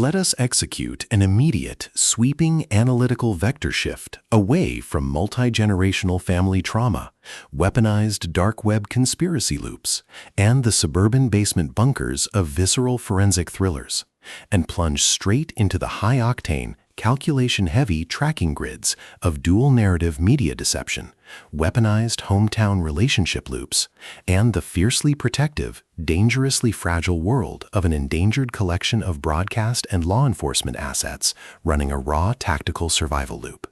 Let us execute an immediate, sweeping analytical vector shift away from multi-generational family trauma, weaponized dark web conspiracy loops, and the suburban basement bunkers of visceral forensic thrillers, and plunge straight into the high-octane, calculation-heavy tracking grids of dual-narrative media deception, weaponized hometown relationship loops, and the fiercely protective, dangerously fragile world of an endangered collection of broadcast and law enforcement assets running a raw tactical survival loop.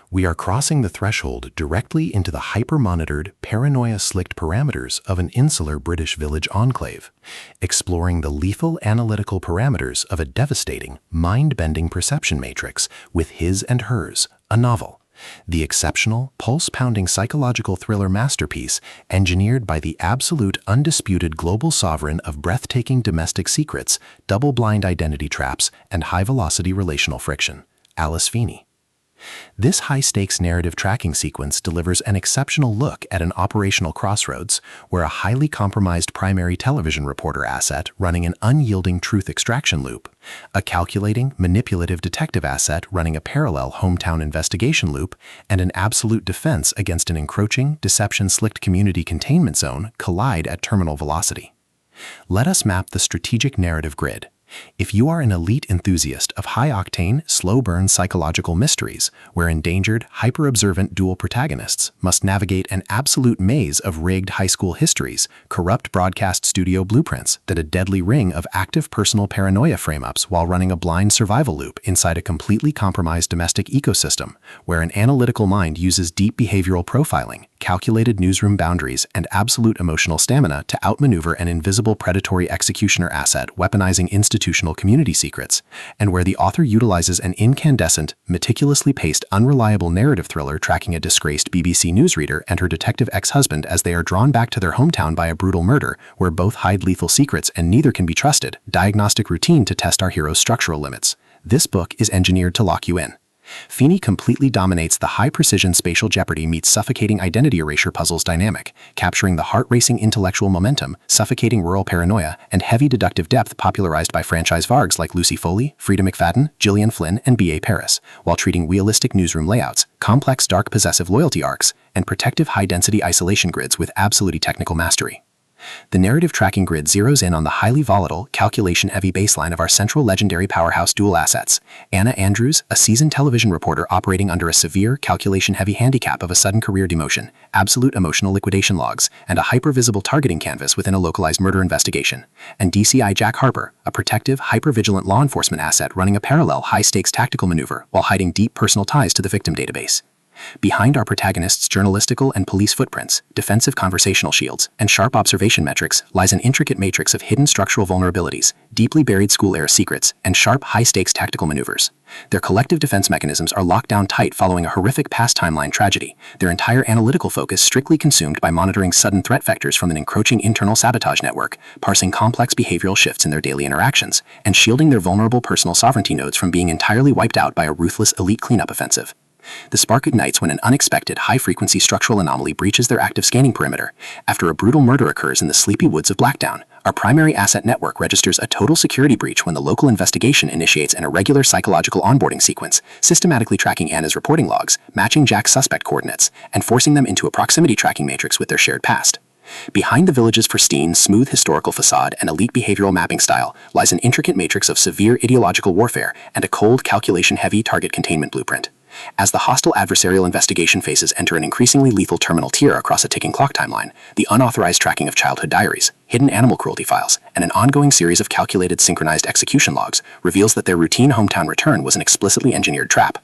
We are crossing the threshold directly into the hyper-monitored, paranoia-slicked parameters of an insular British village enclave, exploring the lethal analytical parameters of a devastating, mind-bending perception matrix with His and Hers, a novel, the exceptional, pulse-pounding psychological thriller masterpiece engineered by the absolute undisputed global sovereign of breathtaking domestic secrets, double-blind identity traps, and high-velocity relational friction, Alice Feeney. This high-stakes narrative tracking sequence delivers an exceptional look at an operational crossroads where a highly compromised primary television reporter asset running an unyielding truth extraction loop, a calculating, manipulative detective asset running a parallel hometown investigation loop, and an absolute defense against an encroaching, deception-slicked community containment zone collide at terminal velocity. Let us map the strategic narrative grid. If you are an elite enthusiast of high-octane, slow-burn psychological mysteries where endangered, hyper-observant dual protagonists must navigate an absolute maze of rigged high school histories, corrupt broadcast studio blueprints, and a deadly ring of active personal paranoia frame-ups while running a blind survival loop inside a completely compromised domestic ecosystem where an analytical mind uses deep behavioral profiling, calculated newsroom boundaries, and absolute emotional stamina to outmaneuver an invisible predatory executioner asset weaponizing institutional community secrets, and where the author utilizes an incandescent, meticulously paced, unreliable narrative thriller tracking a disgraced BBC newsreader and her detective ex-husband as they are drawn back to their hometown by a brutal murder where both hide lethal secrets and neither can be trusted, diagnostic routine to test our hero's structural limits. This book is engineered to lock you in. Feeney completely dominates the high-precision spatial jeopardy meets suffocating identity erasure puzzles dynamic, capturing the heart-racing intellectual momentum, suffocating rural paranoia, and heavy deductive depth popularized by franchise vargs like Lucy Foley, Frida McFadden, Gillian Flynn, and B.A. Paris, while treating realistic newsroom layouts, complex dark possessive loyalty arcs, and protective high-density isolation grids with absolutely technical mastery. The narrative tracking grid zeroes in on the highly volatile, calculation-heavy baseline of our central legendary powerhouse dual assets. Anna Andrews, a seasoned television reporter operating under a severe, calculation-heavy handicap of a sudden career demotion, absolute emotional liquidation logs, and a hyper-visible targeting canvas within a localized murder investigation. And DCI Jack Harper, a protective, hyper-vigilant law enforcement asset running a parallel high-stakes tactical maneuver while hiding deep personal ties to the victim database. Behind our protagonists' journalistical and police footprints, defensive conversational shields, and sharp observation metrics lies an intricate matrix of hidden structural vulnerabilities, deeply buried school-era secrets, and sharp, high-stakes tactical maneuvers. Their collective defense mechanisms are locked down tight following a horrific past timeline tragedy, their entire analytical focus strictly consumed by monitoring sudden threat vectors from an encroaching internal sabotage network, parsing complex behavioral shifts in their daily interactions, and shielding their vulnerable personal sovereignty nodes from being entirely wiped out by a ruthless elite cleanup offensive. The spark ignites when an unexpected high-frequency structural anomaly breaches their active scanning perimeter. After a brutal murder occurs in the sleepy woods of Blackdown, our primary asset network registers a total security breach when the local investigation initiates an irregular psychological onboarding sequence, systematically tracking Anna's reporting logs, matching Jack's suspect coordinates, and forcing them into a proximity tracking matrix with their shared past. Behind the village's pristine, smooth historical facade and elite behavioral mapping style lies an intricate matrix of severe ideological warfare and a cold, calculation-heavy target containment blueprint. As the hostile adversarial investigation phases enter an increasingly lethal terminal tier across a ticking clock timeline, the unauthorized tracking of childhood diaries, hidden animal cruelty files, and an ongoing series of calculated synchronized execution logs reveals that their routine hometown return was an explicitly engineered trap.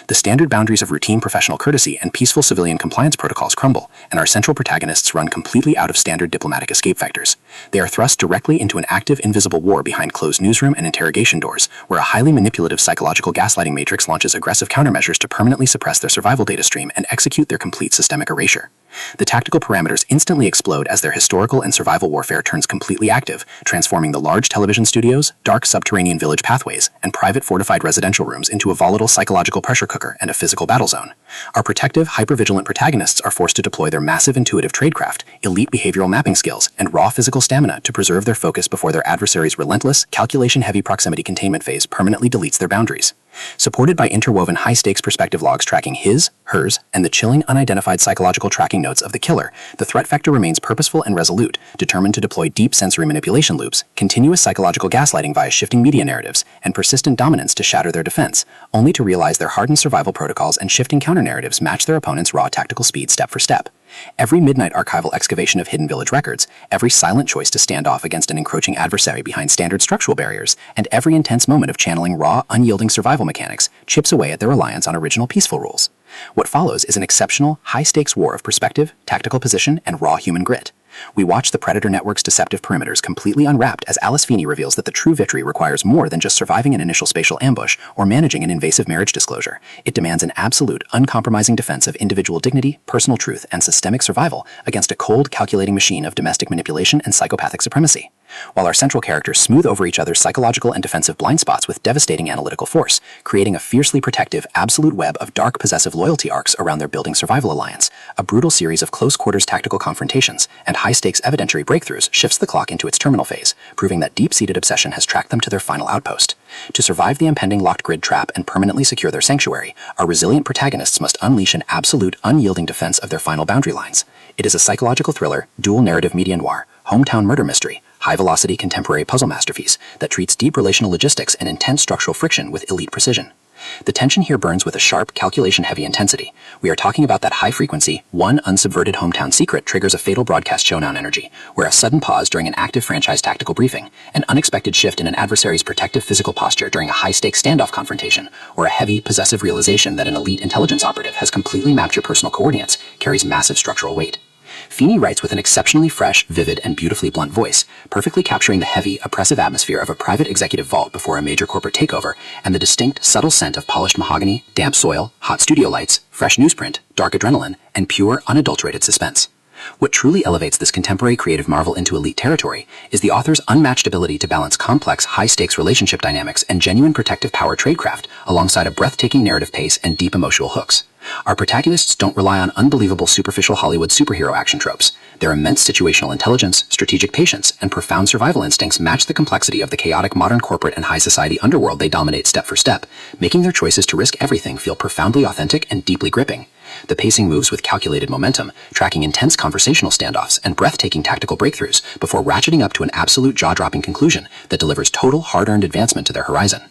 The standard boundaries of routine professional courtesy and peaceful civilian compliance protocols crumble, and our central protagonists run completely out of standard diplomatic escape vectors. They are thrust directly into an active, invisible war behind closed newsroom and interrogation doors, where a highly manipulative psychological gaslighting matrix launches aggressive countermeasures to permanently suppress their survival data stream and execute their complete systemic erasure. The tactical parameters instantly explode as their historical and survival warfare turns completely active, transforming the large television studios, dark subterranean village pathways, and private fortified residential rooms into a volatile psychological pressure cooker and a physical battle zone. Our protective, hyper-vigilant protagonists are forced to deploy their massive intuitive tradecraft, elite behavioral mapping skills, and raw physical stamina to preserve their focus before their adversary's relentless, calculation-heavy proximity containment phase permanently deletes their boundaries. Supported by interwoven high-stakes perspective logs tracking his, hers, and the chilling unidentified psychological tracking notes of the killer, the threat vector remains purposeful and resolute, determined to deploy deep sensory manipulation loops, continuous psychological gaslighting via shifting media narratives, and persistent dominance to shatter their defense, only to realize their hardened survival protocols and shifting counter-narratives match their opponent's raw tactical speed step for step. Every midnight archival excavation of hidden village records, every silent choice to stand off against an encroaching adversary behind standard structural barriers, and every intense moment of channeling raw, unyielding survival mechanics chips away at their reliance on original peaceful rules. What follows is an exceptional, high-stakes war of perspective, tactical position, and raw human grit. We watch the Predator Network's deceptive perimeters completely unwrapped as Alice Feeney reveals that the true victory requires more than just surviving an initial spatial ambush or managing an invasive marriage disclosure. It demands an absolute, uncompromising defense of individual dignity, personal truth, and systemic survival against a cold, calculating machine of domestic manipulation and psychopathic supremacy. While our central characters smooth over each other's psychological and defensive blind spots with devastating analytical force, creating a fiercely protective, absolute web of dark, possessive loyalty arcs around their building survival alliance, a brutal series of close-quarters tactical confrontations and high-stakes evidentiary breakthroughs shifts the clock into its terminal phase, proving that deep-seated obsession has tracked them to their final outpost. To survive the impending locked grid trap and permanently secure their sanctuary, our resilient protagonists must unleash an absolute, unyielding defense of their final boundary lines. It is a psychological thriller, dual-narrative media noir, hometown murder mystery, high-velocity contemporary puzzle masterpiece that treats deep relational logistics and intense structural friction with elite precision. The tension here burns with a sharp, calculation-heavy intensity. We are talking about that high-frequency, one unsubverted hometown secret triggers a fatal broadcast showdown energy, where a sudden pause during an active franchise tactical briefing, an unexpected shift in an adversary's protective physical posture during a high-stakes standoff confrontation, or a heavy, possessive realization that an elite intelligence operative has completely mapped your personal coordinates carries massive structural weight. Feeney writes with an exceptionally fresh, vivid, and beautifully blunt voice, perfectly capturing the heavy, oppressive atmosphere of a private executive vault before a major corporate takeover, and the distinct, subtle scent of polished mahogany, damp soil, hot studio lights, fresh newsprint, dark adrenaline, and pure, unadulterated suspense. What truly elevates this contemporary creative marvel into elite territory is the author's unmatched ability to balance complex, high-stakes relationship dynamics and genuine protective power tradecraft alongside a breathtaking narrative pace and deep emotional hooks. Our protagonists don't rely on unbelievable superficial Hollywood superhero action tropes. Their immense situational intelligence, strategic patience, and profound survival instincts match the complexity of the chaotic modern corporate and high society underworld they dominate step for step, making their choices to risk everything feel profoundly authentic and deeply gripping. The pacing moves with calculated momentum, tracking intense conversational standoffs and breathtaking tactical breakthroughs before ratcheting up to an absolute jaw-dropping conclusion that delivers total hard-earned advancement to their horizon.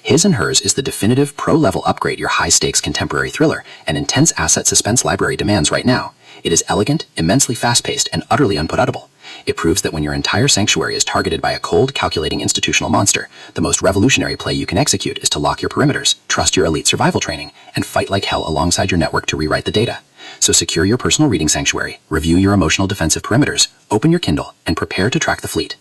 His and Hers is the definitive pro-level upgrade your high-stakes contemporary thriller and intense asset suspense library demands right now. It is elegant, immensely fast-paced, and utterly unputdownable. It proves that when your entire sanctuary is targeted by a cold, calculating institutional monster, the most revolutionary play you can execute is to lock your perimeters, trust your elite survival training, and fight like hell alongside your network to rewrite the data. So secure your personal reading sanctuary, review your emotional defensive perimeters, open your Kindle, and prepare to track the fleet.